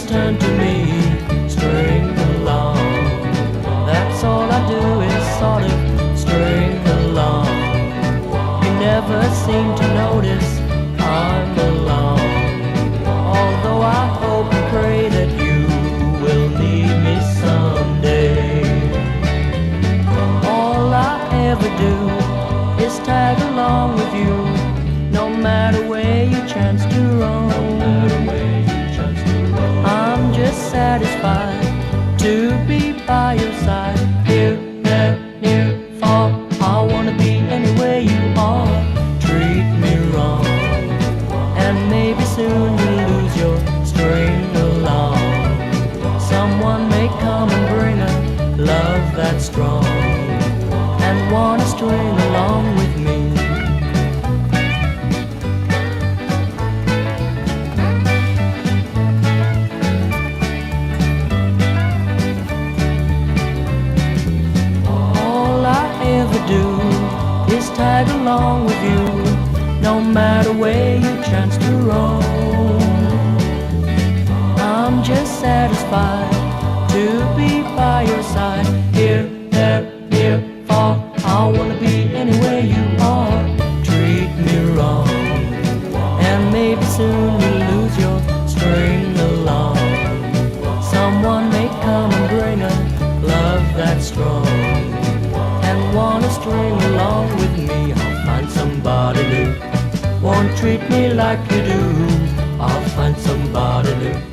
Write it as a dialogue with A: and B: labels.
A: just turn to me, string along. That's all I do is sort of string along. You never seem to notice I'm along. Although I hope and pray that you will need me someday. All I ever do is tag along with you, no matter where you chance to roam. I'm just satisfied to be by your side, here, there, near, far. I wanna be anywhere you are. Treat me wrong, and maybe soon you'll lose your string along. Someone may come and bring a love that's strong, and wanna string along with me. Do is tag along with you, no matter where you chance to roam. I'm just satisfied to be by your side, here, there, near, far. I wanna be anywhere you are. Treat me wrong, and maybe soon you'll lose your string along. Someone may come and bring a love that's strong, wanna string along with me. I'll find somebody new, won't treat me like you do. I'll find somebody new.